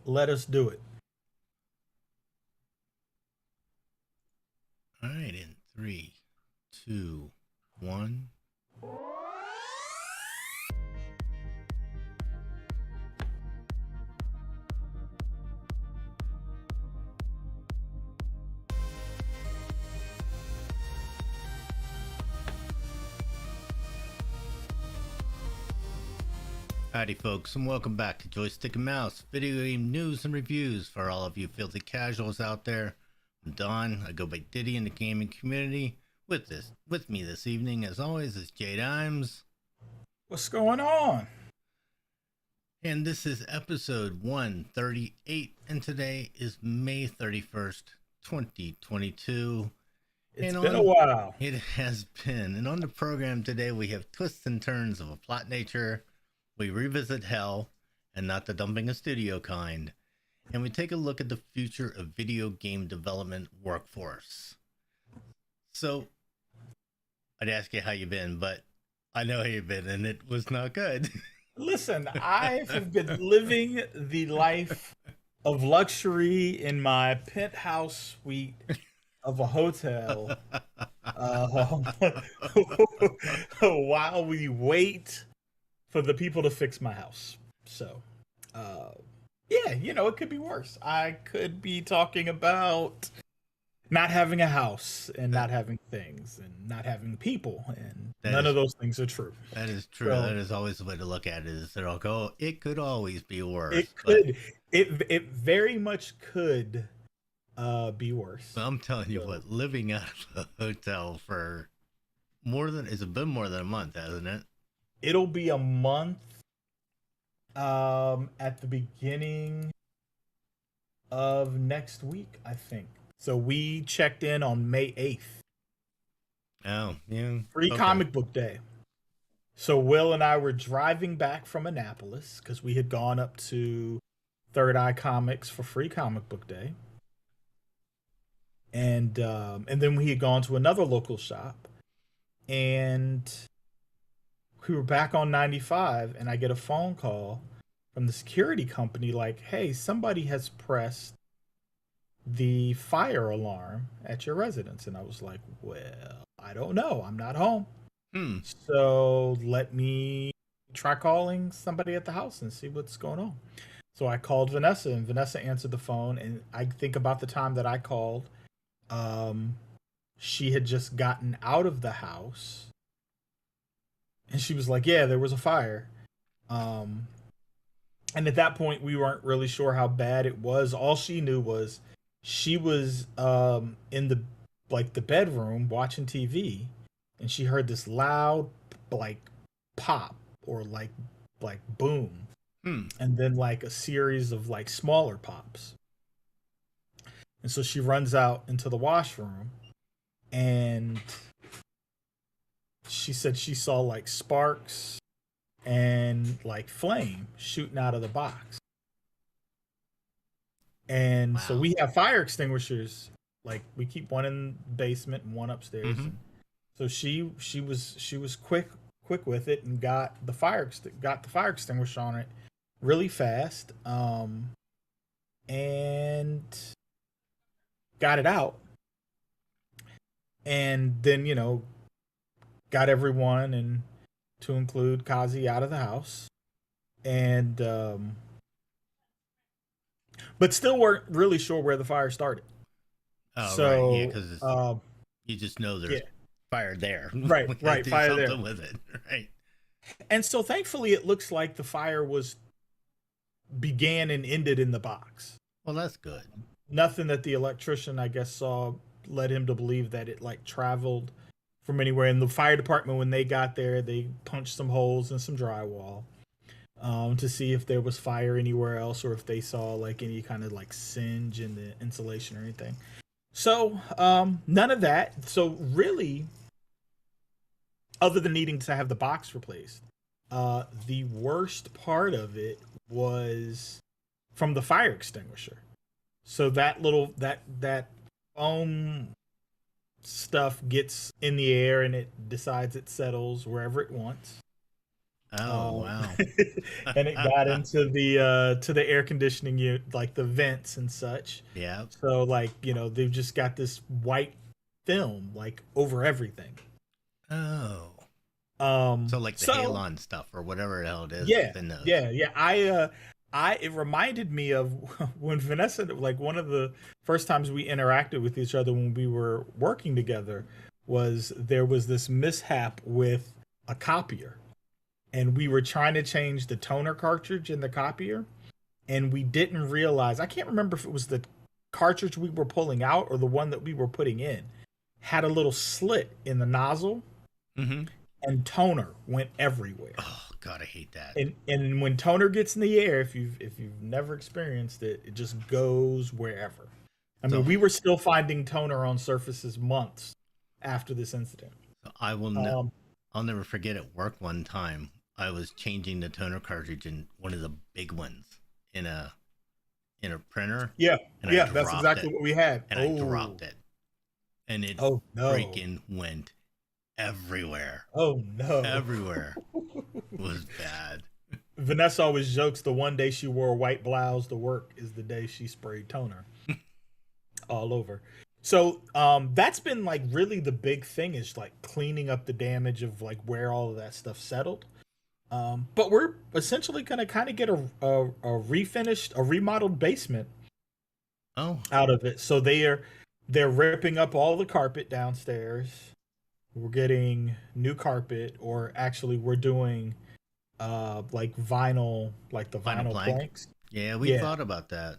Let us do it. All right, in 3, 2, 1. Howdy folks, and welcome back to Joystick and Mouse, video game news and reviews for all of you filthy casuals out there. I'm Don, I go by Diddy in the gaming community. With me this evening, as always, is Jay Dimes. What's going on? And this is episode 138, and today is May 31st, 2022. It's been a while. It has been. And on the program today, we have twists and turns of a plot nature. We revisit hell, and not the dumping a studio kind. And we take a look at the future of video game development workforce. So, I'd ask you how you've been, but I know how you've been, and it was not good. Listen, I have been living the life of luxury in my penthouse suite of a hotel while we wait for the people to fix my house. So, yeah, it could be worse. I could be talking about not having a house and not having things and not having people, and none of those things are true. That is true. So, that is always the way to look at it. Is they're all go, it could always be worse. It could. It very much could be worse. I'm telling you what, living out of a hotel for it's been more than a month, hasn't it? It'll be a month at the beginning of next week, I think. So we checked in on May 8th. Oh, yeah. Free comic book day. So Will and I were driving back from Annapolis because we had gone up to Third Eye Comics for free comic book day. And then we had gone to another local shop, and we were back on 95, and I get a phone call from the security company like, hey, somebody has pressed the fire alarm at your residence. And I was like, well, I don't know. I'm not home. So let me try calling somebody at the house and see what's going on. So I called Vanessa, and Vanessa answered the phone. And I think about the time that I called, she had just gotten out of the house. And she was like, yeah, there was a fire. And at that point, we weren't really sure how bad it was. All she knew was she was in the bedroom watching TV, and she heard this loud pop or like boom. And then like a series of like smaller pops. And so she runs out into the washroom, and she said she saw like sparks and like flame shooting out of the box. And so we have fire extinguishers. Like we keep one in the basement and one upstairs. Mm-hmm. So she was quick with it and got the fire extinguisher on it really fast. And got it out. And then, got everyone, and to include Kazi, out of the house. And but still weren't really sure where the fire started. Oh, so, right, yeah, because you just know there's fire there. Right, right, fire there. With it, right. And so thankfully it looks like the fire began and ended in the box. Well, that's good. Nothing that the electrician, I guess, saw led him to believe that it like traveled from anywhere. And the fire department, when they got there, they punched some holes in some drywall to see if there was fire anywhere else, or if they saw like any kind of like singe in the insulation or anything. So none of that. So really, other than needing to have the box replaced, the worst part of it was from the fire extinguisher. So that foam stuff gets in the air, and it decides it settles wherever it wants. Oh, um, wow. and it got into the to the air conditioning unit, like the vents and such. Yeah. So like they've just got this white film like over everything. Oh. So like the So halon stuff or whatever the hell it is yeah, within those. yeah. I it reminded me of when Vanessa, like one of the first times we interacted with each other when we were working together, was there was this mishap with a copier, and we were trying to change the toner cartridge in the copier, and we didn't realize, I can't remember if it was the cartridge we were pulling out or the one that we were putting in, had a little slit in the nozzle, Mm-hmm. and toner went everywhere. Oh God, I hate that. And when toner gets in the air, if you've never experienced it, it just goes wherever. I mean, So we were still finding toner on surfaces months after this incident. I will. Um, I'll never forget at work one time. I was changing the toner cartridge in one of the big ones in a printer. yeah, And yeah, I that's dropped exactly it. what we had. And I dropped it, and it Oh no! freaking went everywhere. Oh no! Everywhere. It was bad. Vanessa always jokes the one day she wore a white blouse to work is the day she sprayed toner all over. So that's been like really the big thing, is like cleaning up the damage of like where all of that stuff settled. But we're essentially gonna kind of get a refinished, a remodeled basement Oh, out of it. So they're ripping up all the carpet downstairs. We're getting new carpet, or actually we're doing like vinyl, like the vinyl vinyl plank. planks. Yeah, we Yeah. thought about that.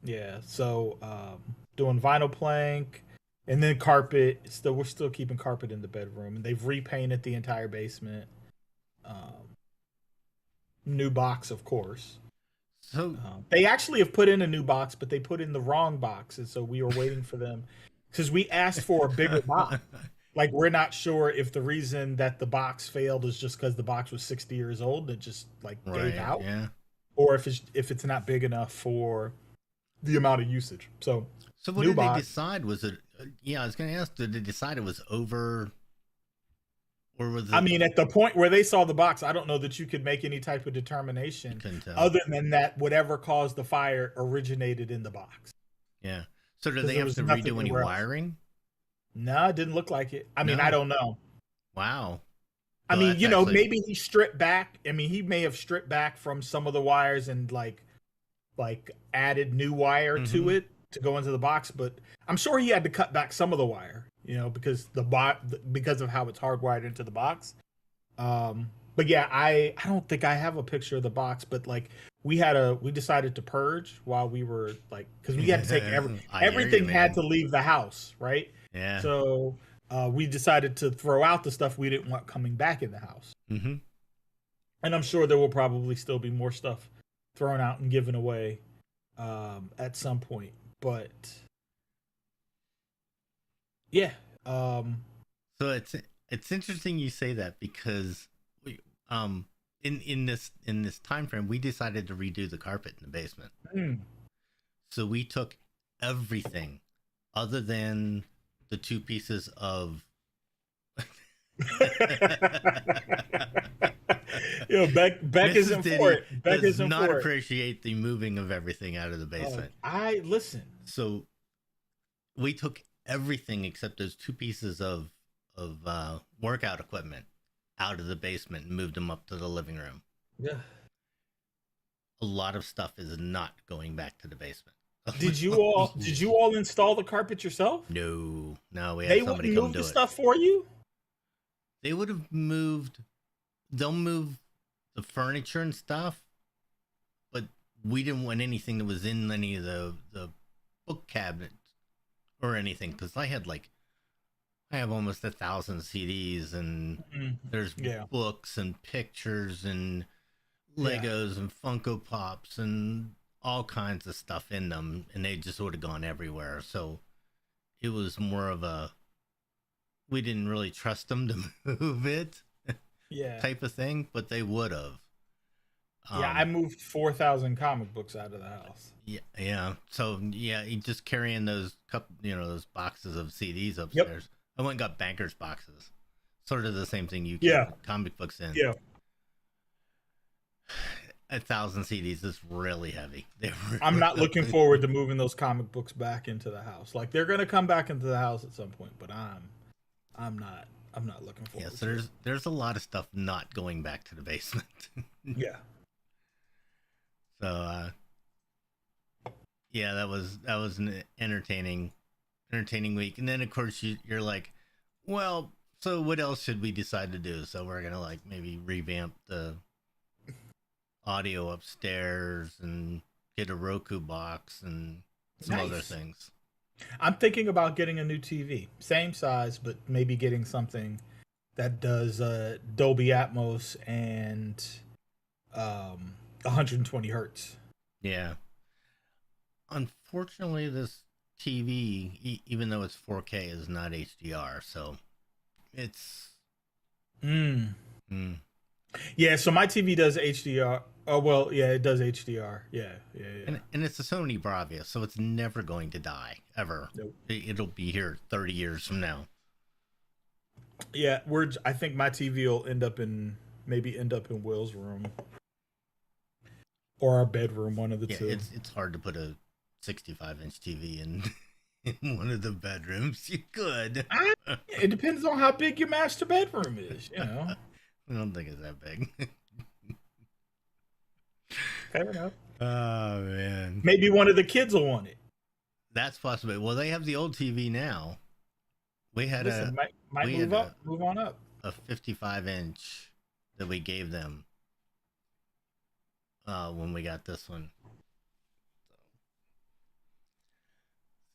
Yeah, so doing vinyl plank, and then carpet. We're still keeping carpet in the bedroom, and they've repainted the entire basement. New box, of course. So They actually have put in a new box, but they put in the wrong box, and so we were waiting for them because we asked for a bigger box. Like, we're not sure if the reason that the box failed is just because the box was 60 years old and it just like right, gave out, yeah. or if it's not big enough for the amount of usage. So So what new did they box. decide? Was it? Yeah, I was going to ask. Did they decide it was over, or was it? I mean, at the point where they saw the box, I don't know that you could make any type of You determination couldn't tell. other than that whatever caused the fire originated in the box. Yeah. So do 'Cause they there have was to nothing redo any anywhere else. wiring? No, it didn't look like it. I mean, No. I don't know. Wow. I So mean, that's actually maybe he stripped back. I mean, he may have stripped back from some of the wires and like added new wire to Mhm. it to go into the box, but I'm sure he had to cut back some of the wire, because because of how it's hardwired into the box. But yeah, I don't think I have a picture of the box, but like we decided to purge while we were like, because we had to take I hear you, everything had man. to leave the house, right? Yeah. So we decided to throw out the stuff we didn't want coming back in the house. Mm-hmm. And I'm sure there will probably still be more stuff thrown out and given away at some point. But yeah, So it's interesting you say that because we in this time frame we decided to redo the carpet in the basement. mm, So we took everything other than the two pieces of Beck Mrs. isn't Diddy for it. Beck does isn't not for it. appreciate the moving of everything out of the basement. I listen. So we took everything except those two pieces of workout equipment out of the basement and moved them up to the living room. Yeah. A lot of stuff is not going back to the basement. Did you all install the carpet yourself? No, we They had somebody wouldn't come move do the it. stuff for you? They would have moved. They'll move the furniture and stuff, but we didn't want anything that was in any of the book cabinets or anything because I have almost 1,000 CDs and there's Yeah. books and pictures and Yeah. Legos and Funko Pops and all kinds of stuff in them, and they just would have gone everywhere. So it was more of a we didn't really trust them to move it Yeah. type of thing, but they would have. Yeah, I moved 4,000 comic books out of the house. Yeah. So just carrying those those boxes of CDs upstairs. I went and got bankers boxes, sort of the same thing you carry Yeah. comic books in. Yeah. 1,000 CDs is really heavy. I'm not looking forward to moving those comic books back into the house. Like they're gonna come back into the house at some point, but I'm not looking forward. Yeah, so there's a lot of stuff not going back to the basement. Yeah. So yeah, that was an entertaining week. And then of course you're like, well, so what else should we decide to do? So we're gonna like maybe revamp the audio upstairs and get a Roku box and some other things. I'm thinking about getting a new TV, same size, but maybe getting something that does Dolby Atmos and 120 hertz. Yeah. Unfortunately, this TV, even though it's 4K, is not HDR, so it's. Yeah, so my TV does HDR. Oh well, yeah, it does HDR. Yeah. And it's a Sony Bravia, so it's never going to die ever. Nope. It'll be here 30 years from now. Yeah, I think my TV will end up in Will's room or our bedroom, one of the two. It's hard to put a 65-inch TV in one of the bedrooms. You could. It depends on how big your master bedroom is, you know. I don't think it's that big. Fair enough. Oh man. Maybe one of the kids will want it. That's possible. Well, they have the old TV now. We had move on up. A 55-inch that we gave them when we got this one.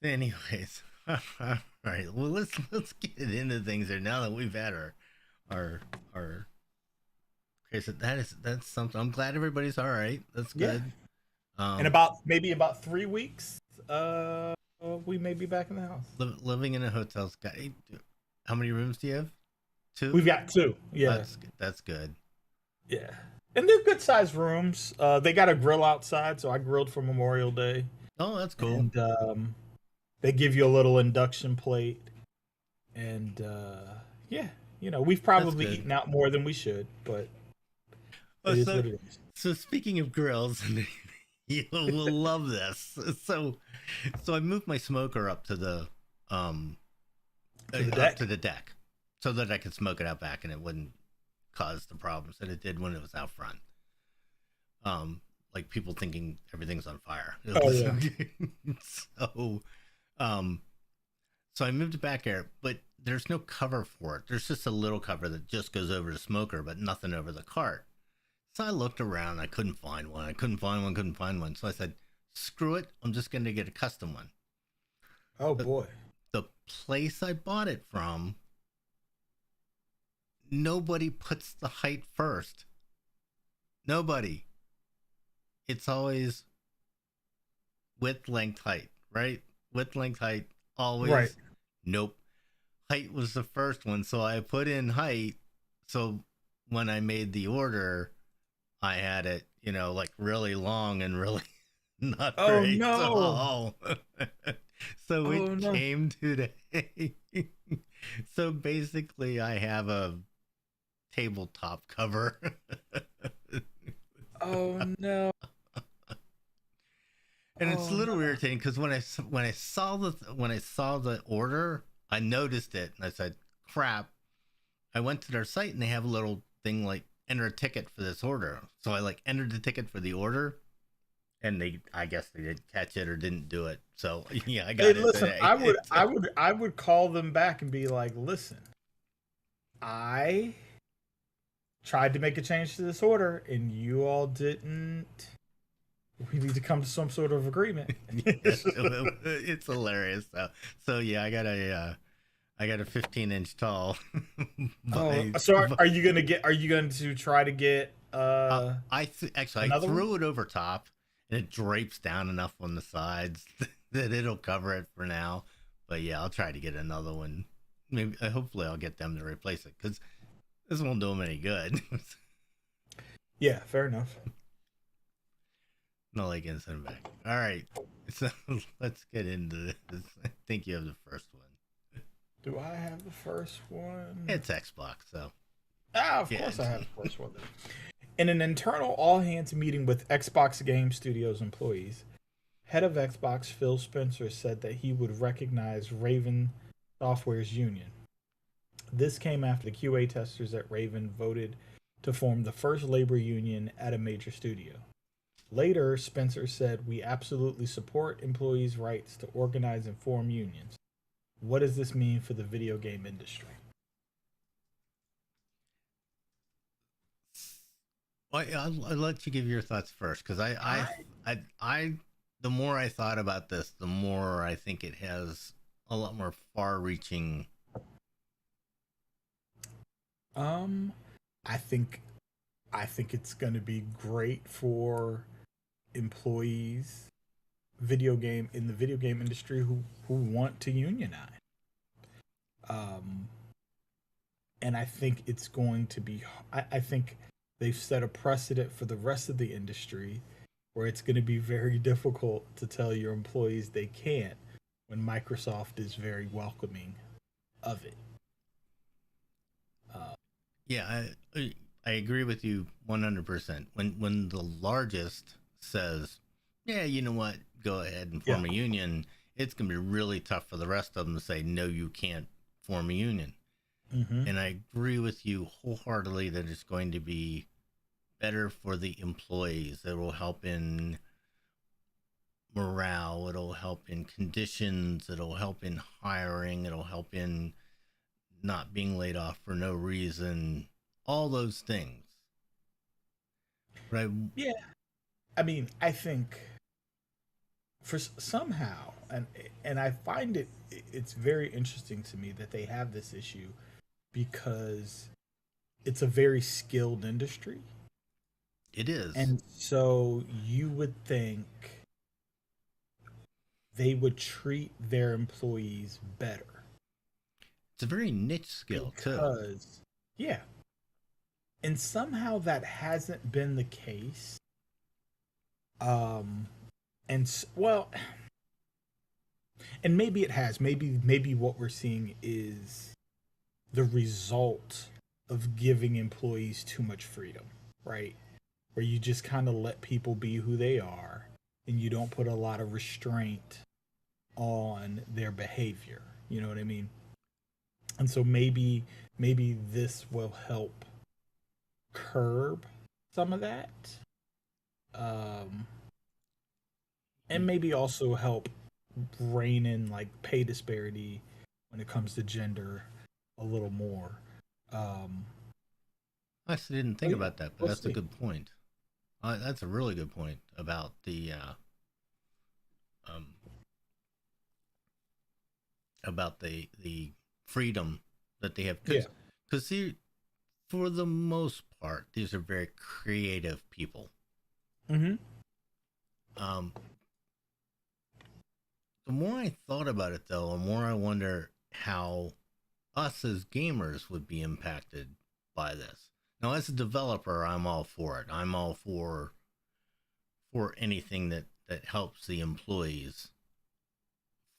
So, anyways, all right. Well, let's get into things here now that we've had our. Okay, so that's something. I'm glad everybody's all right. That's good. Yeah. In about 3 weeks, we may be back in the house. Living in a hotel's got. How many rooms do you have? 2? We've got 2. Yeah, that's good. Yeah, and they're good sized rooms. They got a grill outside, so I grilled for Memorial Day. Oh, that's cool. And they give you a little induction plate, and yeah, you know, we've probably eaten out more than we should, but. So speaking of grills, you will love this. So I moved my smoker up to the deck so that I could smoke it out back and it wouldn't cause the problems that it did when it was out front. Like people thinking everything's on fire. Oh yeah. So I moved it back there, but there's no cover for it. There's just a little cover that just goes over the smoker, but nothing over the cart. So I looked around. I couldn't find one. So I said, screw it. I'm just going to get a custom one. Oh, boy. The place I bought it from, nobody puts the height first. Nobody. It's always width, length, height, right? Width, length, height, always. Right. Nope. Height was the first one. So I put in height. So when I made the order, I had it, you know, like really long and really not very tall. So it came today. So basically I have a tabletop cover. Oh no. And it's a little irritating because when I saw the order, I noticed it and I said, crap. I went to their site and they have a little thing like enter a ticket for this order. So I like entered the ticket for the order, and I guess they didn't catch it or didn't do it. So yeah, I got it today. I would call them back and be like, listen, I tried to make a change to this order and you all didn't. We need to come to some sort of agreement. It's hilarious though. So yeah, I got a 15-inch tall. So are you going to try to get I threw it over top and it drapes down enough on the sides that it'll cover it for now. But yeah, I'll try to get another one. Maybe hopefully I'll get them to replace it because this won't do them any good. Yeah, fair enough. No, like send them back. All right, so let's get into this. I think you have the first one. Do I have the first one? It's Xbox, so. Of course I have the first one. In an internal all hands meeting with Xbox Game Studios employees, head of Xbox Phil Spencer said that he would recognize Raven Software's union. This came after the QA testers at Raven voted to form the first labor union at a major studio. Later, Spencer said, "We absolutely support employees' rights to organize and form unions. What does this mean for the video game industry?" Well, I'll let you give your thoughts first, because the more I thought about this, the more I think it has a lot more far-reaching. I think it's going to be great for employees in the video game industry who want to unionize. Um, and I think it's going to be. I think they've set a precedent for the rest of the industry where it's going to be very difficult to tell your employees they can't when Microsoft is very welcoming of it. Yeah, I agree with you 100%. When the largest says, "Yeah, you know what? Go ahead and form a union," it's going to be really tough for the rest of them to say, "No, you can't form a union." Mm-hmm. And I agree with you wholeheartedly that it's going to be better for the employees. It will help in morale. It'll help in conditions. It'll help in hiring. It'll help in not being laid off for no reason. All those things. Right? Yeah, I mean, I think for somehow, and I find it's very interesting to me that they have this issue because it's a very skilled industry. It is. And so you would think they would treat their employees better. It's a very niche skill, too. Yeah. And somehow that hasn't been the case. Well, and maybe it has. Maybe what we're seeing is the result of giving employees too much freedom, right? Where you just kind of let people be who they are and you don't put a lot of restraint on their behavior. You know what I mean? And so maybe this will help curb some of that. And maybe also help rein in like pay disparity when it comes to gender a little more. I actually didn't think about that, but We'll that's a see. good point. That's a really good point about the um, freedom that they have. Yeah. Because for the most part, these are very creative people. Mm-hmm. The more I thought about it, though, the more I wonder how us as gamers would be impacted by this. Now, as a developer, I'm all for it. I'm all for anything that helps the employees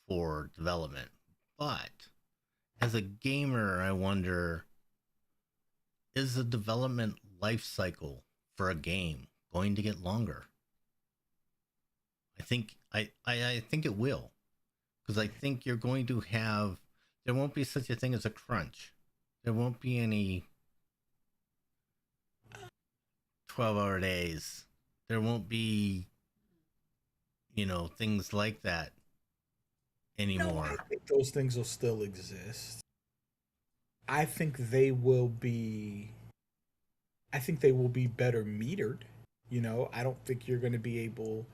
for development. But as a gamer, I wonder, is the development life cycle for a game going to get longer? I think it will, because I think you're going to have, there won't be such a thing as a crunch. There won't be any 12-hour days. There won't be, things like that anymore. No, I think those things will still exist. I think they will be. I think they will be better metered. I don't think you're going to be able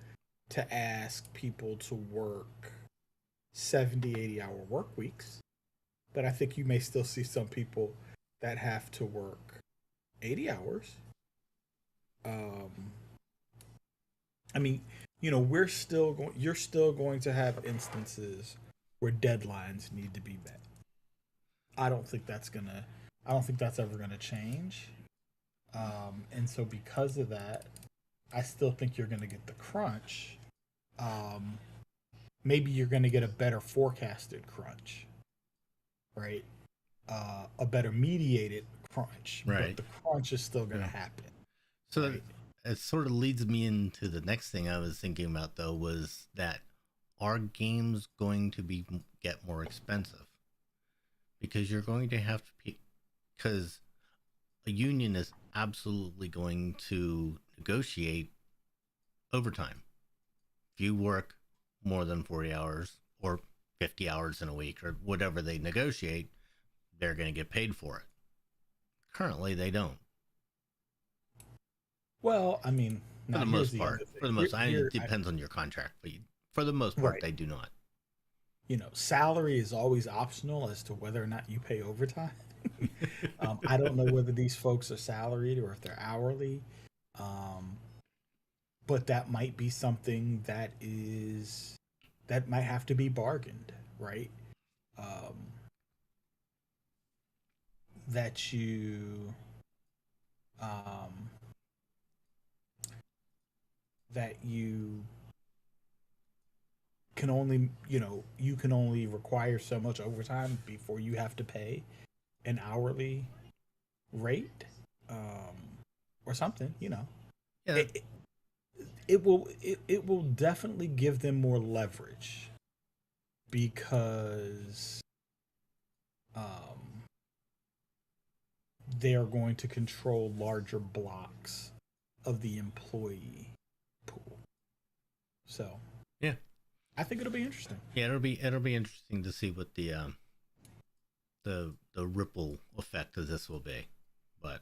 to ask people to work 70, 80-hour work weeks. But I think you may still see some people that have to work 80 hours. I mean, you're still going to have instances where deadlines need to be met. I don't think that's ever gonna change. And so because of that, I still think you're gonna get the crunch. Maybe you're gonna get a better forecasted crunch, right? A better mediated crunch, Right. but the crunch is still gonna happen. So right? it sort of leads me into the next thing I was thinking about, though, was that are games going to get more expensive? Because you're going to have to pay, because a union is absolutely going to negotiate overtime. If you work more than 40 hours or 50 hours in a week or whatever they negotiate, they're going to get paid for it. Currently, they don't. Well, I mean, For now the here's most the other part. thing. For the most, it depends on your contract, but for the most part, right. they do not. Salary is always optional as to whether or not you pay overtime. I don't know whether these folks are salaried or if they're hourly, um, but that might be something that might have to be bargained, right? Um, that um, you can only you can only require so much overtime before you have to pay an hourly rate, um, or something. Yeah, It, it will definitely give them more leverage because um, they are going to control larger blocks of the employee pool. So yeah, I think it'll be interesting. yeah. It'll be interesting to see what the ripple effect of this will be, but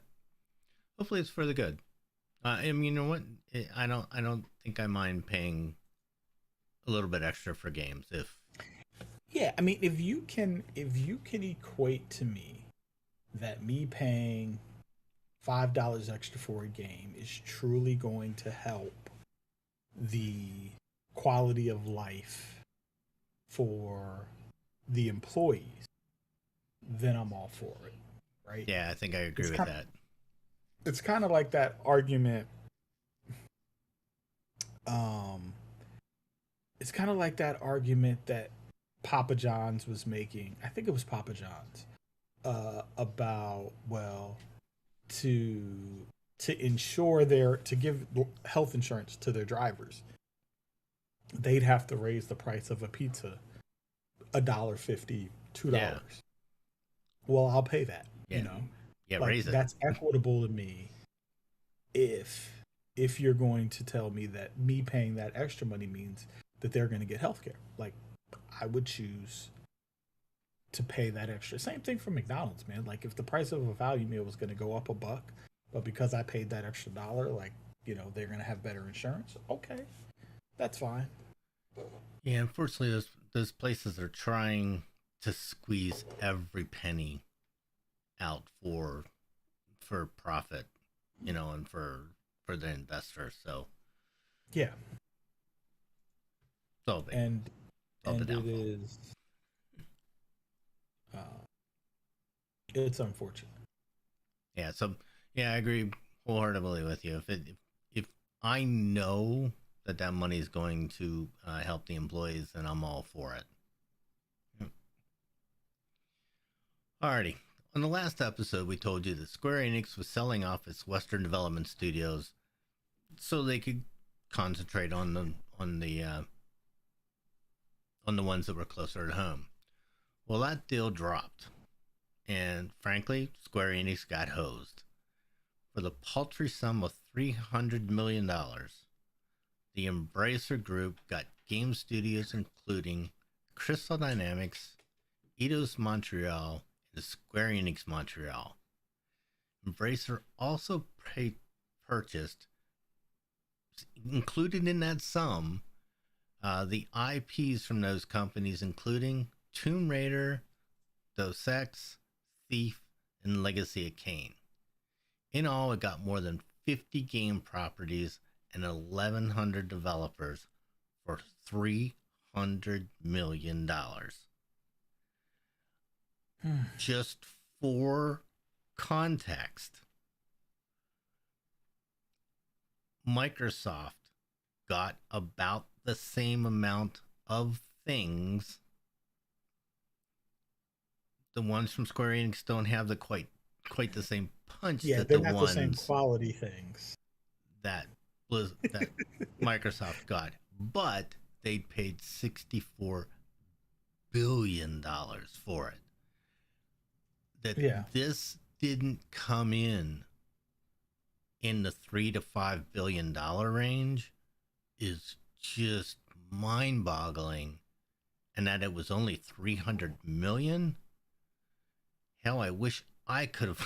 hopefully it's for the good. I mean, you know what? I don't think I mind paying a little bit extra for games if Yeah, I mean, if you can equate to me that me paying $5 extra for a game is truly going to help the quality of life for the employees, then I'm all for it, right? yeah, I think I agree It's with kind that. it's kind of like that argument. Um, it's kind of like that argument that Papa John's was making. I think it was Papa John's, about, well, to ensure to give health insurance to their drivers, they'd have to raise the price of a pizza $1.50, Yeah, $2. Well, I'll pay that. yeah, yeah. Like Raise it. that's equitable to me. If you're going to tell me that me paying that extra money means that they're going to get health care, like I would choose to pay that extra. Same thing for McDonald's, man. Like if the price of a value meal was going to go up $1, but because I paid that extra dollar, like they're going to have better insurance. Okay, that's fine. Yeah, unfortunately, those places are trying to squeeze every penny out for profit, and for the investor. So Yeah, it's all the and it downfall. is uh, it's unfortunate. Yeah, so yeah, I agree wholeheartedly with you. If I know that money is going to help the employees, then I'm all for it. Yep. Alrighty. On the last episode, we told you that Square Enix was selling off its Western development studios so they could concentrate on the ones that were closer to home. Well, that deal dropped, and frankly, Square Enix got hosed. For the paltry sum of $300 million, the Embracer Group got game studios including Crystal Dynamics, Eidos Montreal, and Square Enix Montreal. Embracer also purchased, included in that sum, the IPs from those companies, including Tomb Raider, Deus Ex, Thief, and Legacy of Kain. In all, it got more than 50 game properties and 1,100 developers for $300 million. Just for context, Microsoft got about the same amount of things. The ones from Square Enix don't have the quite the same punch Yeah, that they're the not the same ones. quality things. that that Microsoft got, but they paid $64 billion for it. That Yeah. this didn't come in the $3 to $5 billion range is just mind-boggling, and that it was only 300 million. Hell, I wish I could have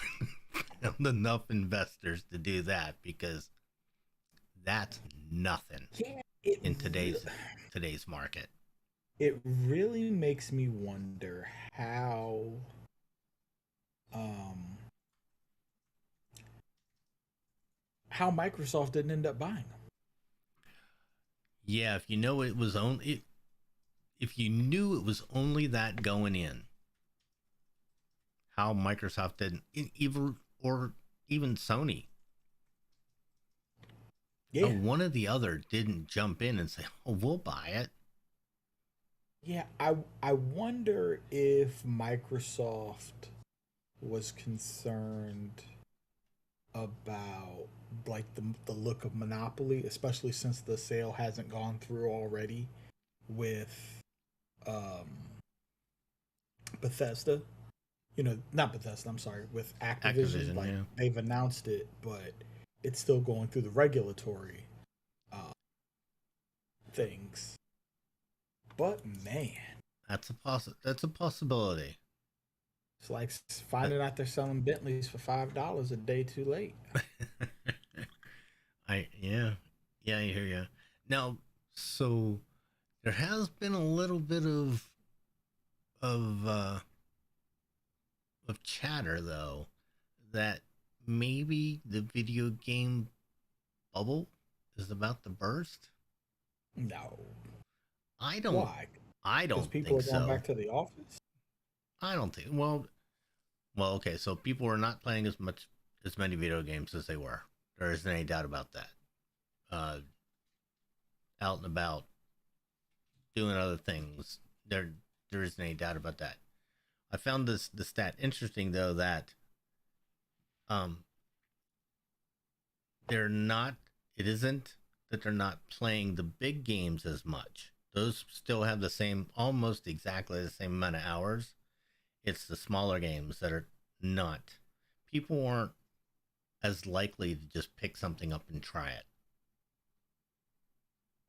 found enough investors to do that, because that's nothing Yeah, in today's market. it really makes me wonder um how Microsoft didn't end up buying them. Yeah, if you knew it was only that going in, how Microsoft didn't even Sony, how Yeah. one or the other didn't jump in and say, "Oh, we'll buy it." Yeah, I wonder if Microsoft was concerned about like the look of monopoly, especially since the sale hasn't gone through already with um Bethesda. You know, not Bethesda, I'm sorry, with Activision. Activision, Like yeah. they've announced it, but it's still going through the regulatory uh things. But man, That's a possibility. it's like finding out they're selling Bentleys for $5 a day too late. I yeah, I hear you. Now, so there has been a little bit of uh of chatter, though, that maybe the video game bubble is about to burst. No. I don't Why? I Because don't people think are going so. back to the office? I don't think okay, so people are not playing as many video games as they were. There isn't any doubt about that. Uh Out and about doing other things. There isn't any doubt about that. I found the stat interesting, though, that um they're not it isn't that they're not playing the big games as much. Those still have the same, almost exactly the same amount of hours. It's the smaller games that are not. People aren't as likely to just pick something up and try it.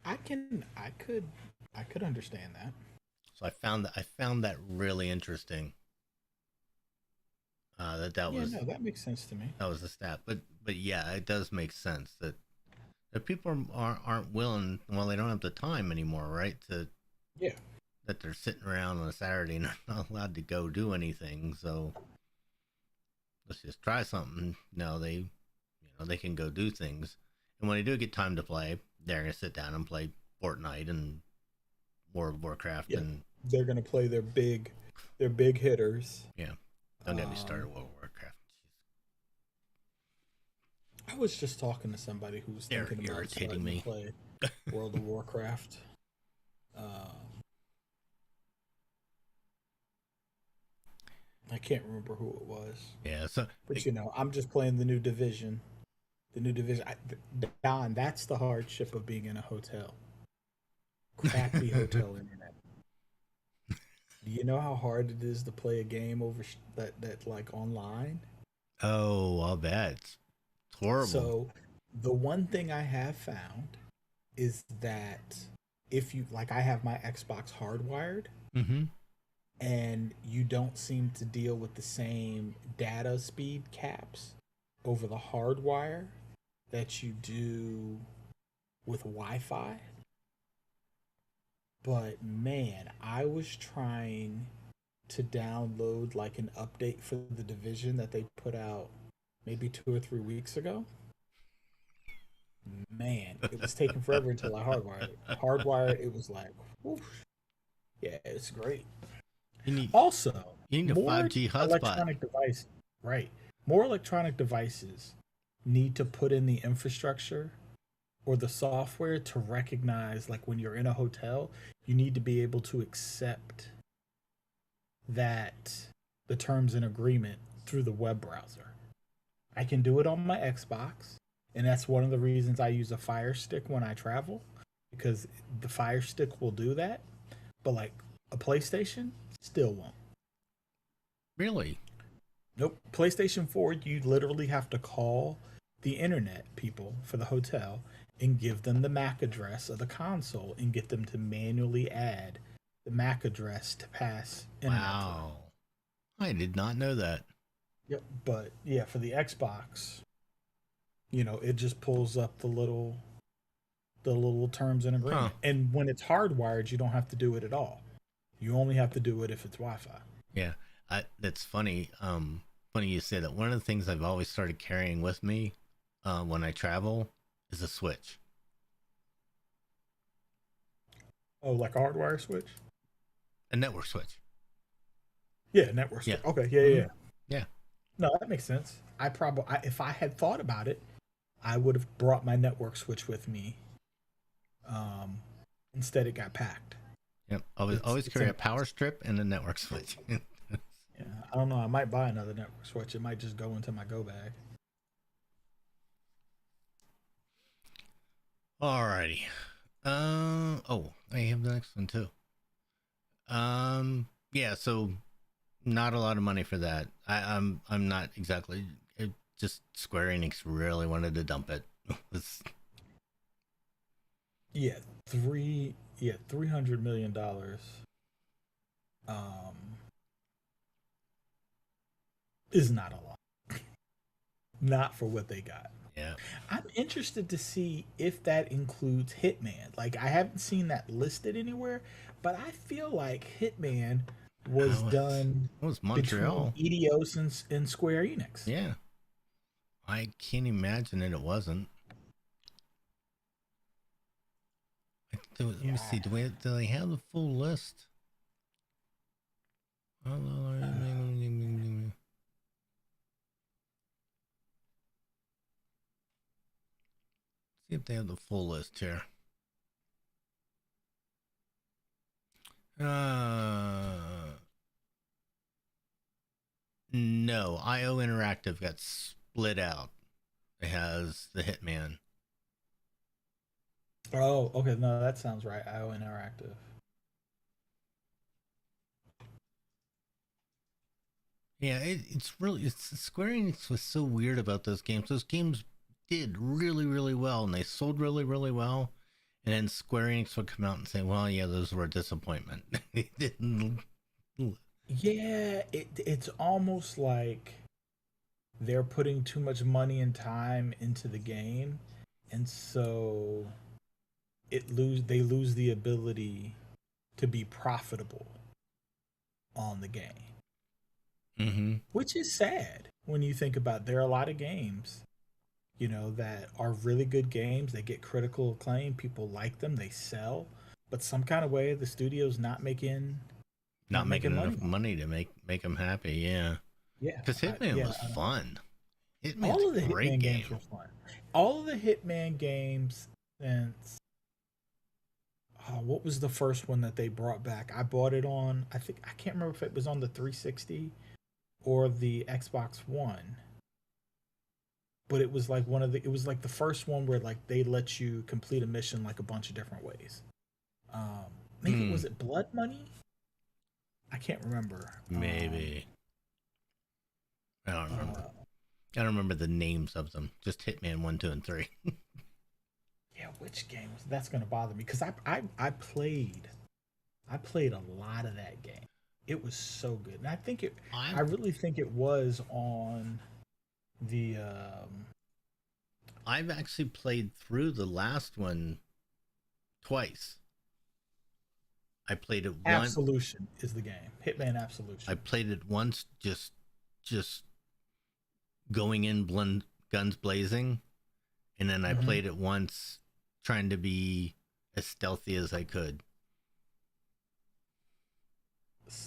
I can I could understand that. So I found that really interesting. That Yeah, was no, that makes sense to me. that was a stat, but yeah, it does make sense that people aren't willing. Well, they don't have the time anymore, right? Yeah. That they're sitting around on a Saturday and not allowed to go do anything. So let's just try something. No, they can go do things, and when they do get time to play, they're gonna sit down and play Fortnite and World of Warcraft, Yeah. and They're gonna play their big hitters. yeah, don't get me started Um with World of Warcraft. I was just talking to somebody who was They're thinking about irritating starting to me. play World of Warcraft. I can't remember who it was, Yeah, so but you know, I'm just playing the new division. The new division. Don, that's the hardship of being in a hotel. Crappy hotel internet. Do you know how hard it is to play a game over that like online? oh, I'll bet it's horrible. So, the one thing I have found is that if you like, I have my Xbox hardwired, Mm-hmm. and you don't seem to deal with the same data speed caps over the hardwire that you do with Wi-Fi. But man, I was trying to download like an update for the division that they put out maybe 2 or 3 weeks ago. Man, it was taking forever until I hardwired it. Hardwired, it was like, whoosh. Yeah, it's great. You need Also, you need a more 5G hotspot. electronic device, right? More electronic devices need to put in the infrastructure or the software to recognize, like when you're in a hotel, you need to be able to accept that the terms and agreement through the web browser. I can do it on my Xbox, and that's one of the reasons I use a Fire Stick when I travel, because the Fire Stick will do that, but like a PlayStation still won't. Really? Nope. PlayStation 4, you literally have to call the internet people for the hotel and give them the MAC address of the console and get them to manually add the MAC address to pass internet through. Wow. I did not know that. Yep. But yeah, for the Xbox, it just pulls up the little terms and Huh. agreement. And when it's hardwired, you don't have to do it at all. You only have to do it if it's Wi-Fi. Yeah. That's funny. Funny you say that. One of the things I've always started carrying with me when I travel is a Switch. Oh, like a hardwire switch? A network switch. Yeah, network Yeah. switch. Okay, yeah, Mm-hmm. yeah. Yeah. No, that makes sense. If I had thought about it, I would have brought my network switch with me. Instead, it got packed. Yep. Always carry a power strip and a network switch. Yeah, I don't know. I might buy another network switch. It might just go into my go bag. Alrighty. Oh, I have the next one too. Yeah. So, not a lot of money for that. I'm not exactly. Just Square Enix really wanted to dump it. Yeah, $300 million. Um, is not a lot. Not for what they got. Yeah. I'm interested to see if that includes Hitman. Like, I haven't seen that listed anywhere, but I feel like Hitman was done It was between Montreal. Eidos and Square Enix. Yeah. I can't imagine it wasn't. Let me see. Do they have the full list? See if they have the full list here. No, IO Interactive got split out. It has the Hitman. Oh, okay. No, that sounds right. IO Interactive. Yeah, it's Square Enix was so weird about those games. Those games did really, really well, and they sold really, really well. And then Square Enix would come out and say, "Well, yeah, those were a disappointment." They didn't. Yeah, it's almost like they're putting too much money and time into the game, and so they lose the ability to be profitable on the game. Mm-hmm. Which is sad when you think about it. There are a lot of games, that are really good games. They get critical acclaim. People like them. They sell. But some kind of way, the studio's not making Enough money to make them happy. Yeah, Yeah. because Hitman was fun. All of Hitman's the a great Hitman game. games were fun. All of the Hitman games since what was the first one that they brought back? I bought it on. I can't remember if it was on the 360 or the Xbox One. But it was like it was like the first one where like they let you complete a mission like a bunch of different ways. Maybe was it Blood Money? I can't remember. Maybe. I don't remember. I don't remember the names of them. Just Hitman 1, 2, and 3. Yeah, which game was that's gonna bother me? Because I played a lot of that game. It was so good. And I really think it was on the I've actually played through the last one twice. I played it once. Absolution is the game. Hitman Absolution. I played it once just going in guns blazing, and then I played it once trying to be as stealthy as I could.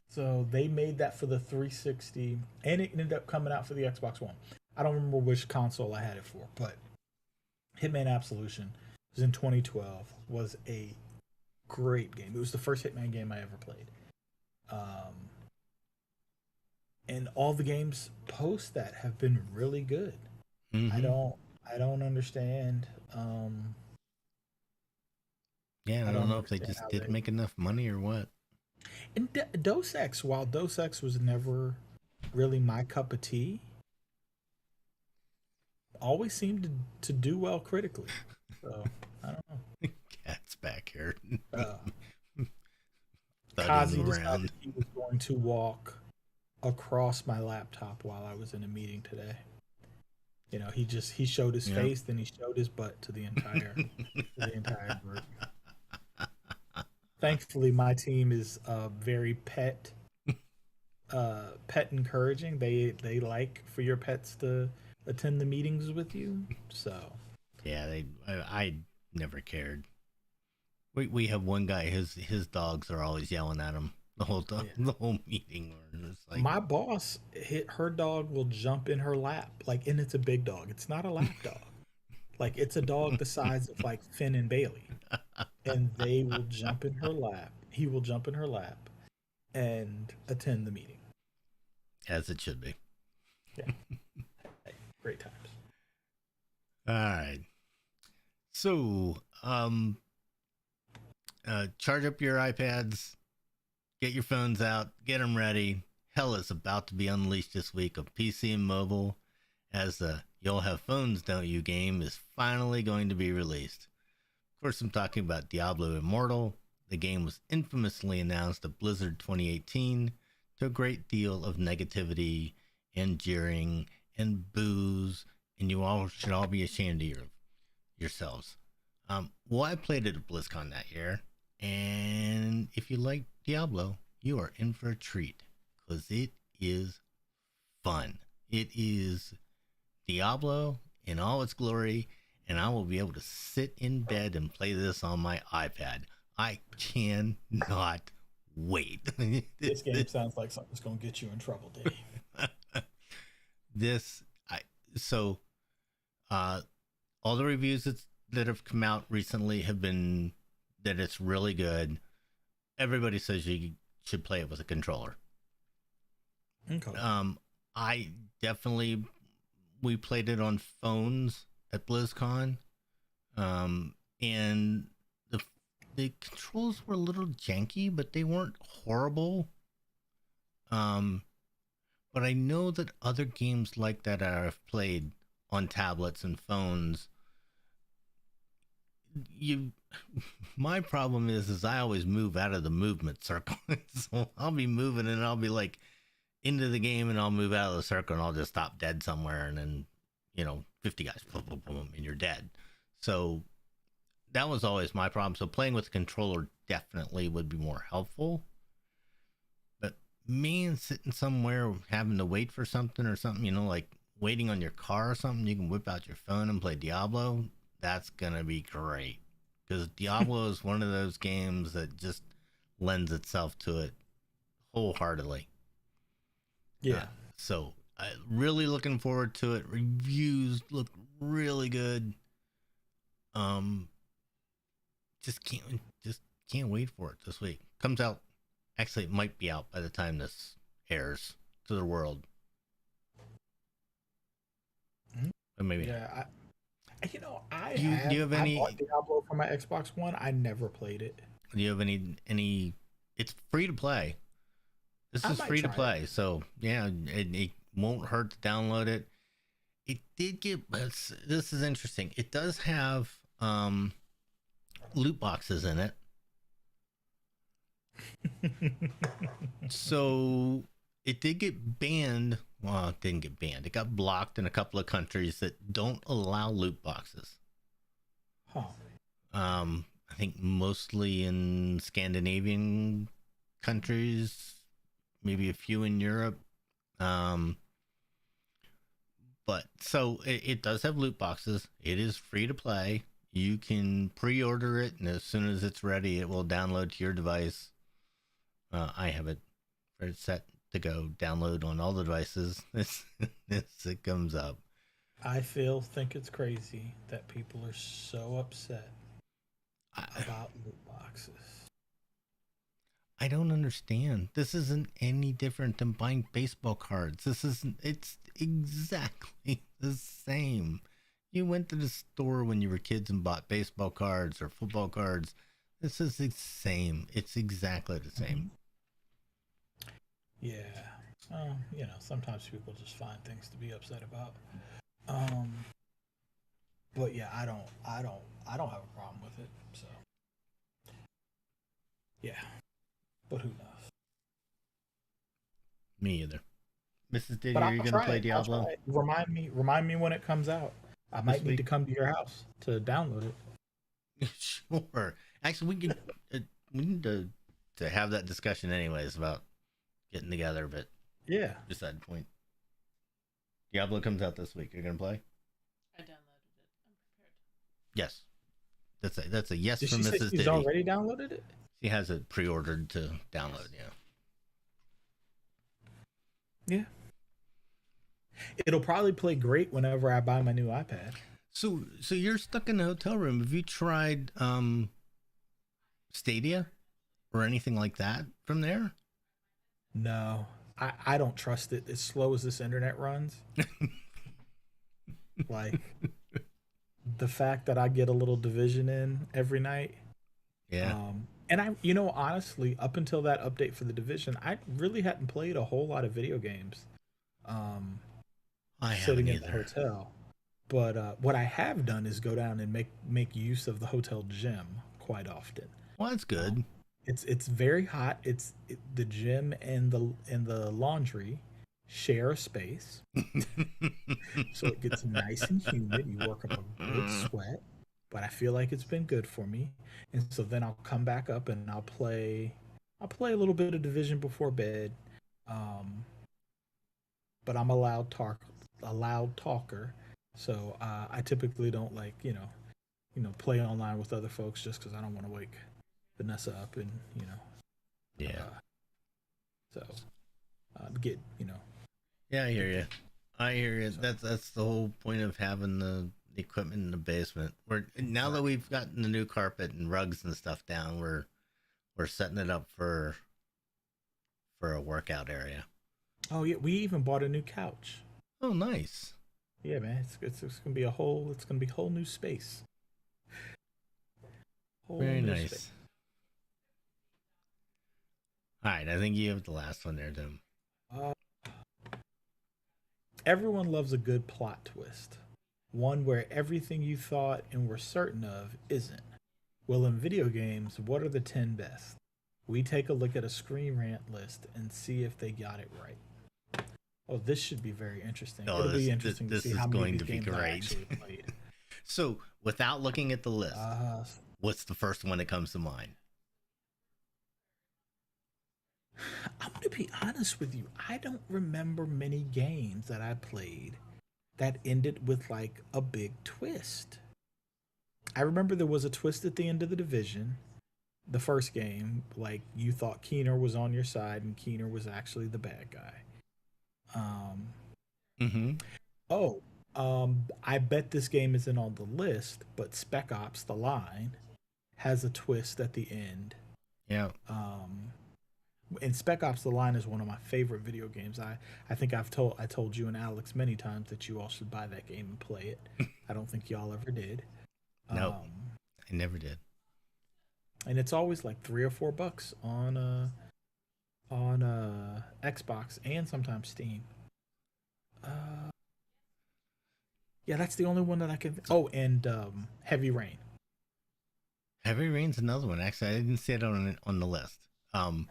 So they made that for the 360, and it ended up coming out for the Xbox One. I don't remember which console I had it for, but Hitman Absolution was in 2012. Was a great game. It was the first Hitman game I ever played. And all the games post that have been really good. I don't understand. Yeah, I I don't don't know if they understand just how didn't they. make enough money or what. And Dos Ex, while Dos Ex was never really my cup of tea, always seemed to do well critically. So I don't know. Cat's back here Uh, thudding Kazi around. decided he was going to walk across my laptop while I was in a meeting today. He showed his Yep. face, then he showed his butt to the entire group. Thankfully, my team is very pet encouraging. They like for your pets to attend the meetings with you. So Yeah, I never cared. We have one guy. His dogs are always yelling at him the whole time, yeah. the whole meeting. Or it's like, My boss, her dog will jump in her lap, like, and it's a big dog. It's not a lap dog. Like, it's a dog the size of like Finn and Bailey, and they will jump in her lap. He will jump in her lap and attend the meeting. as it should be. Yeah, hey, great times. All right. So, charge up your iPads, get your phones out, get them ready. Hell is about to be unleashed this week of PC and mobile, as the You'll Have Phones, Don't You game is finally going to be released. Of course, I'm talking about Diablo Immortal. The game was infamously announced at Blizzard 2018 to a great deal of negativity and jeering and boos, and you all should all be ashamed of yourselves. Well, I played it at BlizzCon that year, and if you like Diablo, you are in for a treat because it is fun. It is Diablo in all its glory, and I will be able to sit in bed and play this on my iPad. I cannot wait. This game sounds like something's gonna get you in trouble, Dave. this, I so all the reviews that have come out recently have been that it's really good. Everybody says you should play it with a controller. Okay. I definitely we played it on phones at BlizzCon, and the controls were a little janky, but they weren't horrible. But I know that other games like that I've played on tablets and phones, you my problem is I always move out of the movement circle. So I'll be moving and I'll be like into the game and I'll move out of the circle and I'll just stop dead somewhere and then 50 guys boom, boom, boom, and you're dead. So that was always my problem. So playing with a controller definitely would be more helpful. But me and sitting somewhere having to wait for something or something, like waiting on your car or something, you can whip out your phone and play Diablo. That's gonna be great because Diablo is one of those games that just lends itself to it wholeheartedly. Yeah. So really looking forward to it. Reviews look really good. Just can't wait for it this week. Comes out. Actually, it might be out by the time this airs to the world. Or maybe. Yeah. Do you have I any? bought Diablo for my Xbox One. I never played it. Do you have any? It's free to play. This I is might free to try play, so yeah, it won't hurt to download it. It did get. This is interesting. It does have loot boxes in it. it. So it did get banned. Well, it didn't get banned. It got blocked in a couple of countries that don't allow loot boxes. Huh. I think mostly in Scandinavian countries, maybe a few in Europe. But so it does have loot boxes. It is free to play. You can pre-order it, and as soon as it's ready, it will download to your device. I have it set to go download on all the devices as it comes up. I think it's crazy that people are so upset about loot boxes. I don't understand. This isn't any different than buying baseball cards. It's exactly the same. You went to the store when you were kids and bought baseball cards or football cards. This is the same. It's exactly the same. Yeah. Sometimes people just find things to be upset about. Um, but yeah, I don't have a problem with it. So yeah, but who knows? Me either. Mrs. Diddy, But are I'll you gonna try play it. I'll Diablo try it. Remind me when it comes out. I this might need week? to come to your house to download it. Sure. Actually, we need to have that discussion anyways about getting together. But Yeah. beside the point, Diablo comes out this week. You're gonna play? I downloaded it. I'm prepared. Yes. That's a yes Did from she say Mrs. she's Diddy. already downloaded it? She has it pre-ordered to download. Yeah. Yeah. It'll probably play great whenever I buy my new iPad. So you're stuck in a hotel room. Have you tried Stadia or anything like that from there? No, I don't trust it as slow as this internet runs. Like the fact that I get a little division in every night. Yeah. And honestly, up until that update for the division, I really hadn't played a whole lot of video games. I Sitting haven't in the either. hotel. But what I have done is go down and make use of the hotel gym quite often. Well, that's good. It's very hot. The gym and the laundry share a space, so it gets nice and humid. You work up a good sweat, but I feel like it's been good for me. And so then I'll come back up and I'll play a little bit of Division before bed. But I'm a loud talker, so I typically don't play online with other folks just because I don't want to wake Vanessa up and Yeah. So get Yeah, I hear you. I hear you. That's the whole point of having the equipment in the basement. Now that we've gotten the new carpet and rugs and stuff down, we're setting it up for a workout area. Oh yeah, we even bought a new couch. Oh, nice. Yeah, man, it's gonna be a whole new space. Very nice. Space. All right, I think you have the last one there, Tim. Everyone loves a good plot twist. One where everything you thought and were certain of isn't. Well, in video games, what are the 10 best? We take a look at a Screen Rant list and see if they got it right. Oh, this should be very interesting. It'll be interesting to see how many of these games I actually played. So, without looking at the list, what's the first one that comes to mind? I'm going to be honest with you. I don't remember many games that I played that ended with like a big twist. I remember there was a twist at the end of the Division. The first game, like you thought Keener was on your side and Keener was actually the bad guy. I bet this game isn't on the list, but Spec Ops: The Line has a twist at the end. Yeah. And Spec Ops: The Line is one of my favorite video games. I think I told you and Alex many times that you all should buy that game and play it. I don't think y'all ever did. No, I never did. And it's always like $3 or $4 on Xbox and sometimes Steam. Yeah, that's the only one that I can. Oh, and Heavy Rain. Heavy Rain's another one. Actually, I didn't see it on the list. The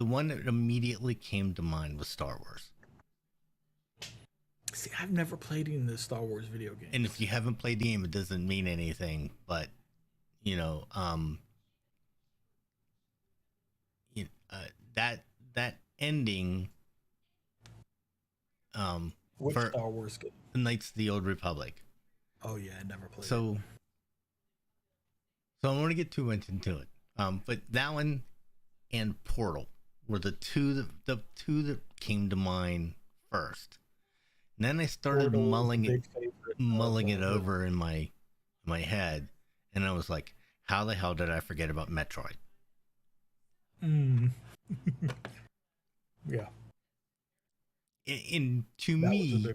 one that immediately came to mind was Star Wars. See, I've never played any of the Star Wars video games. And if you haven't played the game, it doesn't mean anything. But that ending. Which Star Wars game? Knights of the Old Republic. Oh yeah, I never played. So I don't want to get too much into it. But that one and Portal were the two that came to mind first. And then I started mulling it over in my head, and I was like, how the hell did I forget about Metroid? Yeah. And to me,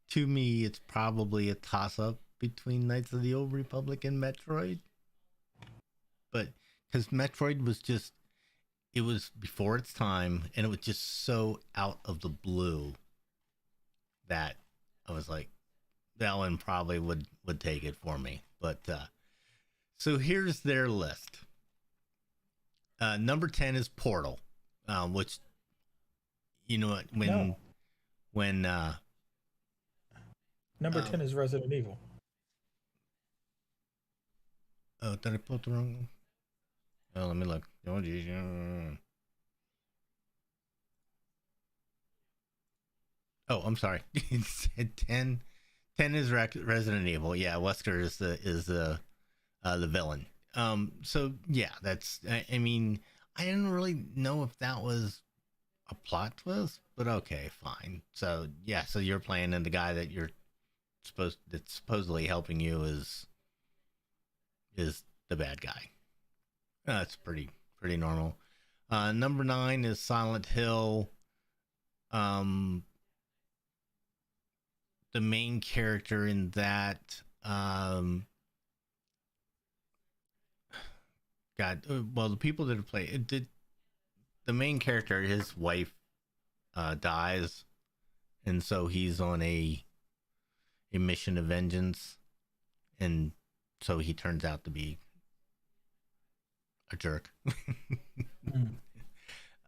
to me, it's probably a toss-up between Knights of the Old Republic and Metroid. But because Metroid was just, it was before its time, and it was just so out of the blue that I was like, that one probably would take it for me. But so here's their list. Number 10 is Portal, which, you know, when number 10 is Resident Evil. Oh, did I put the wrong? Oh, let me look. Oh, geez. Oh, I'm sorry. 10 is Resident Evil. Yeah, Wesker is the villain. So yeah, that's. I mean, I didn't really know if that was a plot twist, but okay, fine. So yeah, so you're playing, and the guy that that's supposedly helping you is the bad guy. That's pretty normal. Number 9 is Silent Hill. The main character in that, God, well, the people that have played it did. The main character, his wife, dies, and so he's on a mission of vengeance, and so he turns out to be a jerk.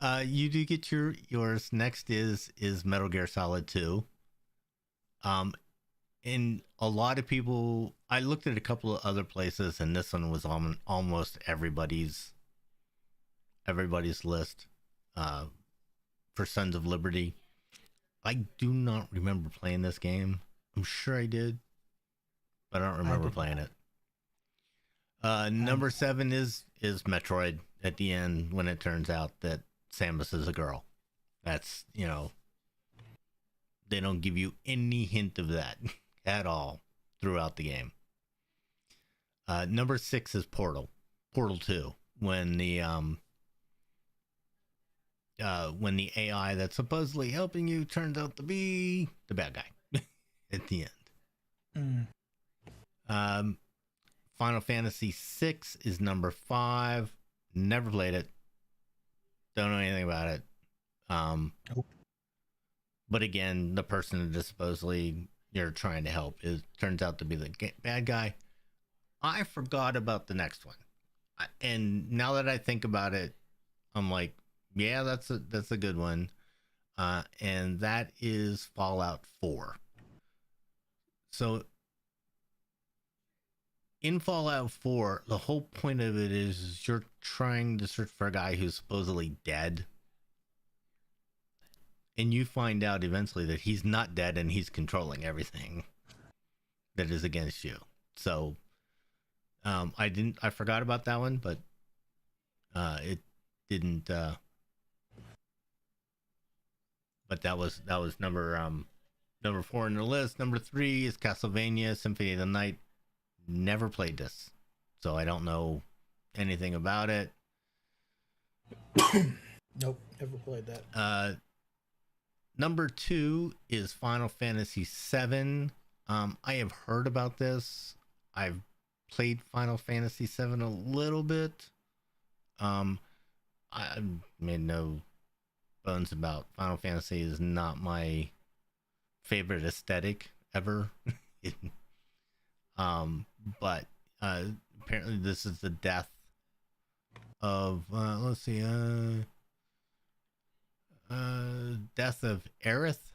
You do get yours. Next is Metal Gear Solid 2. And a lot of people, I looked at a couple of other places, and this one was on almost everybody's list. For Sons of Liberty, I do not remember playing this game. I'm sure I did, but I don't remember playing it. Number 7 is Metroid at the end, when it turns out that Samus is a girl. That's, you know, they don't give you any hint of that at all throughout the game. Number 6 is Portal 2, when the AI that's supposedly helping you turns out to be the bad guy at the end. Final Fantasy VI is number 5. Never played it. Don't know anything about it. Nope. But again, the person that supposedly you're trying to help turns out to be the bad guy. I forgot about the next one, and now that I think about it, I'm like, yeah, that's a good one, and that is Fallout 4. So in Fallout 4, the whole point of it is you're trying to search for a guy who's supposedly dead. And you find out eventually that he's not dead, and he's controlling everything that is against you. So I forgot about that one, but it didn't but that was number 4 in the list. Number 3 is Castlevania Symphony of the Night. Never played this, so I don't know anything about it. Nope, never played that. Number 2 is Final Fantasy VII. I have heard about this. I've played Final Fantasy VII a little bit. I made no bones about Final Fantasy is not my favorite aesthetic ever. But apparently this is the death of death of Aerith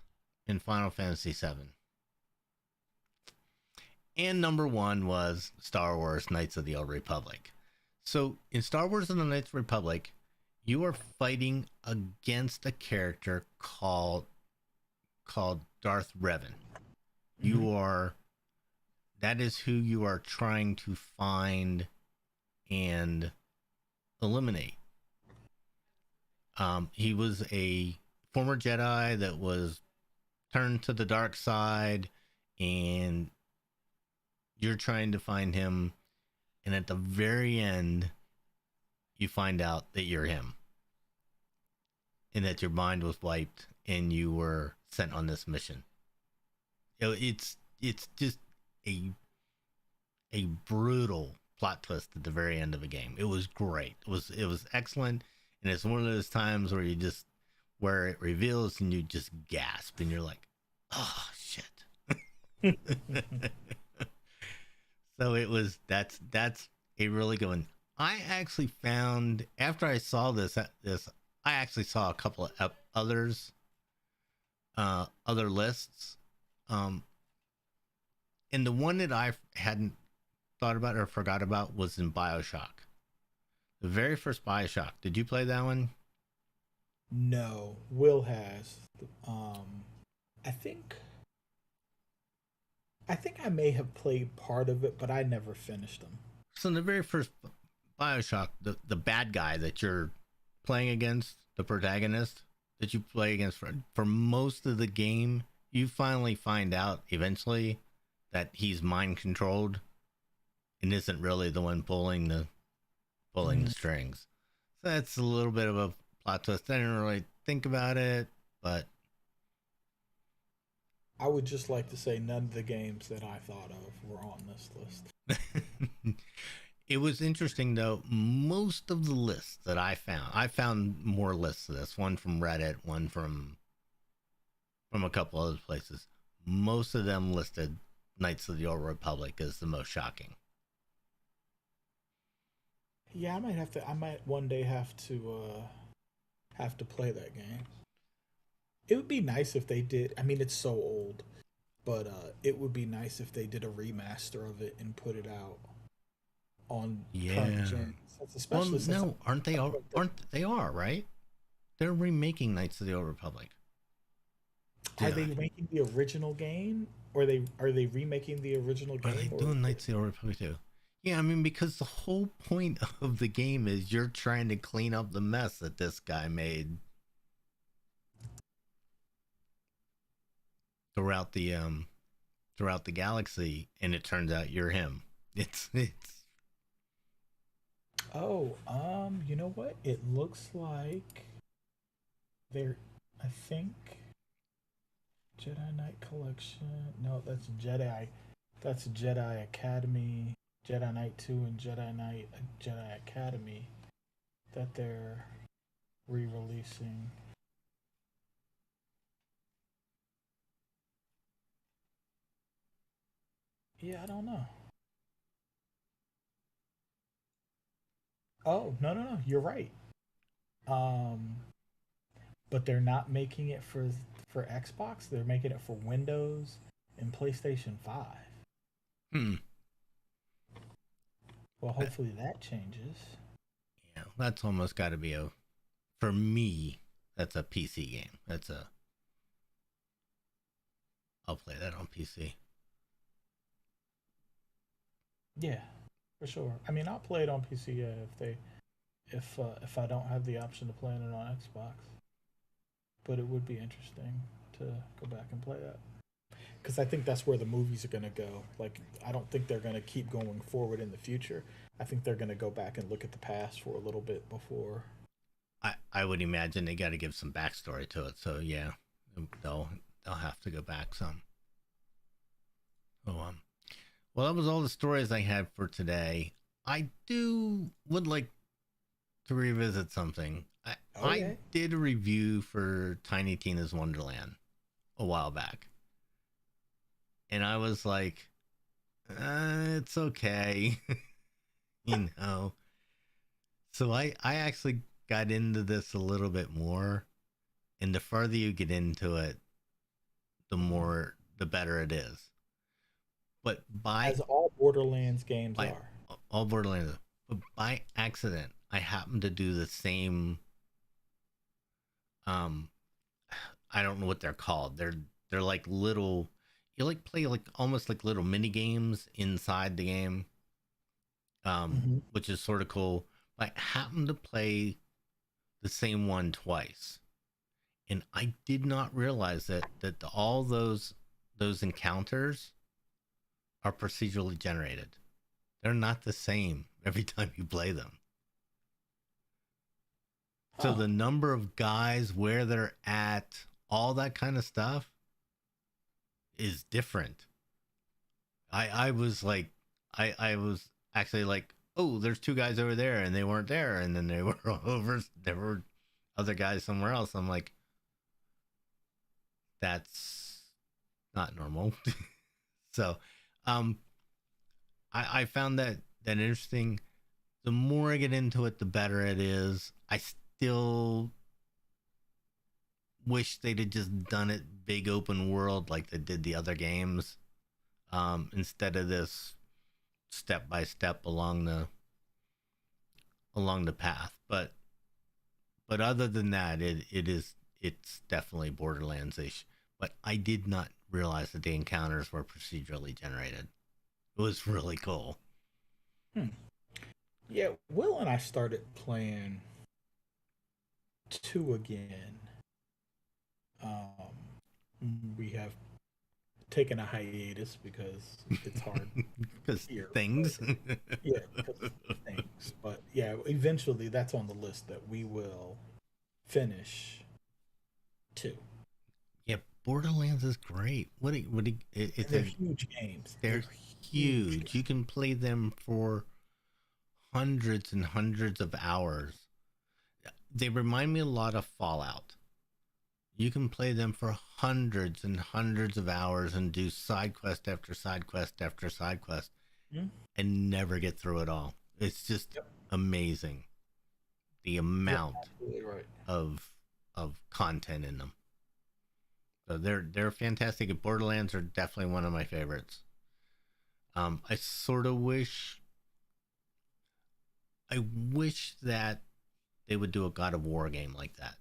in Final Fantasy VII. And number 1 was Star Wars Knights of the Old Republic. So in Star Wars and the Knights of the Republic, you are fighting against a character called Darth Revan. Mm-hmm. That is who you are trying to find and eliminate. He was a former Jedi that was turned to the dark side, and you're trying to find him. And at the very end, you find out that you're him, and that your mind was wiped, and you were sent on this mission. It's just a brutal plot twist at the very end of a game. It was great. It was excellent, and it's one of those times where where it reveals and you just gasp and you're like, oh shit. So that's a really good one. I actually found after I saw this I actually saw a couple of others, other lists, and the one that I hadn't thought about or forgot about was in Bioshock. The very first Bioshock. Did you play that one? No, Will has. I think I may have played part of it, but I never finished them. So in the very first Bioshock, the bad guy that you're playing against, the protagonist that you play against for most of the game, you finally find out eventually that he's mind controlled and isn't really the one pulling the strings. So that's a little bit of a plot twist. I didn't really think about it, but I would just like to say none of the games that I thought of were on this list. It was interesting though. Most of the lists that I found more lists of this. One from Reddit, one from a couple other places. Most of them listed Knights of the Old Republic as the most shocking. Yeah, I might one day have to play that game. It would be nice if they did. I mean, it's so old, but it would be nice if they did a remaster of it and put it out on current gens. Especially aren't they all? They are, right? They're remaking Knights of the Old Republic. Are they making the original game, or are they remaking the original game? Are they doing Knights of the Old Republic too? Yeah, I mean, because the whole point of the game is you're trying to clean up the mess that this guy made throughout the galaxy, and it turns out you're him. It's Oh, you know what? It looks like they're, I think, Jedi Knight Collection. No, that's Jedi Academy, Jedi Knight 2 and Jedi Academy that they're re-releasing. Yeah, I don't know. Oh, no, you're right. Um, but they're not making it for Xbox. They're making it for Windows and PlayStation 5. Hmm. Well, hopefully that changes. Yeah, that's almost got to be for me, that's a PC game. I'll play that on PC. Yeah, for sure. I mean, I'll play it on PC if I don't have the option to play it on Xbox. But it would be interesting to go back and play that. Because I think that's where the movies are going to go. Like, I don't think they're going to keep going forward in the future. I think they're going to go back and look at the past for a little bit before. I would imagine they got to give some backstory to it. So yeah, they'll have to go back some. Oh, well, that was all the stories I had for today. I would like to revisit something. I did a review for Tiny Tina's Wonderland a while back. And I was like, it's okay. You know. So I actually got into this a little bit more. And the further you get into it, the better it is. But as all Borderlands games are. All Borderlands. But by accident, I happened to do the same. I don't know what they're called. They're like little. You like play like almost like little mini games inside the game, which is sort of cool. I happened to play the same one twice, and I did not realize that all those encounters are procedurally generated. They're not the same every time you play them. So the number of guys, where they're at, all that kind of stuff is different. I was like, I was actually like, oh, there's two guys over there, and they weren't there, and then they were over. There were other guys somewhere else. I'm like, that's not normal. So, I found that interesting. The more I get into it, the better it is. I still wish they'd have just done it big open world like they did the other games, instead of this step by step along the path. But other than that, it's definitely Borderlands-ish. But I did not realize that the encounters were procedurally generated. It was really cool. Yeah, Will and I started playing 2 again. We have taken a hiatus because it's hard. Because things. Yeah, because of things. But yeah, eventually that's on the list that we will finish 2. Yeah, Borderlands is great. They're huge games. They're huge. You can play them for hundreds and hundreds of hours. They remind me a lot of Fallout. You can play them for hundreds and hundreds of hours and do side quest after side quest after side quest, and never get through it all. It's just amazing, the amount of content in them. So they're fantastic. Borderlands are definitely one of my favorites. I sort of wish that they would do a God of War game like that.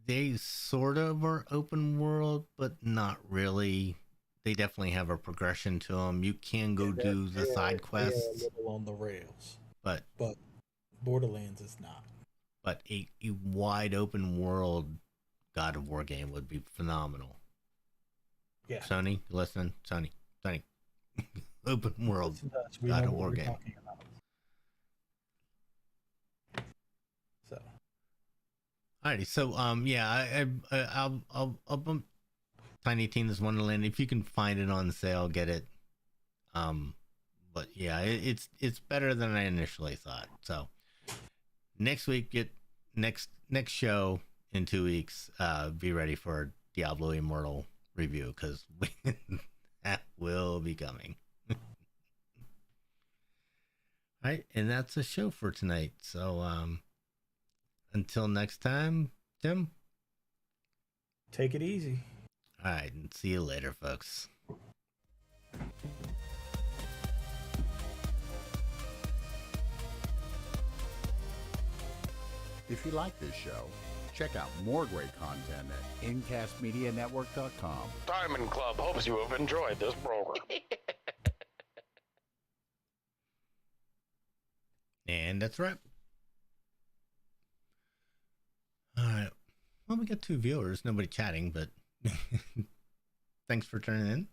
They sort of are open world, but not really. They definitely have a progression to them. You can go do the side quests. They're a little on the rails. But Borderlands is not. But a wide open world God of War game would be phenomenal. Yeah. Sony, listen, Sony. Open world God of War game. So. Alrighty, so I'll bump Tiny Tina's Wonderland if you can find it on sale, get it. But yeah, it's better than I initially thought. So next week, next show in 2 weeks. Be ready for Diablo Immortal review because that will be coming. All right, and that's the show for tonight. So until next time, Tim, take it easy. All right, and see you later, folks. If you like this show, check out more great content at incastmedianetwork.com. Diamond Club hopes you have enjoyed this program. And that's right. All right. Well, we got 2 viewers, nobody chatting, but thanks for tuning in.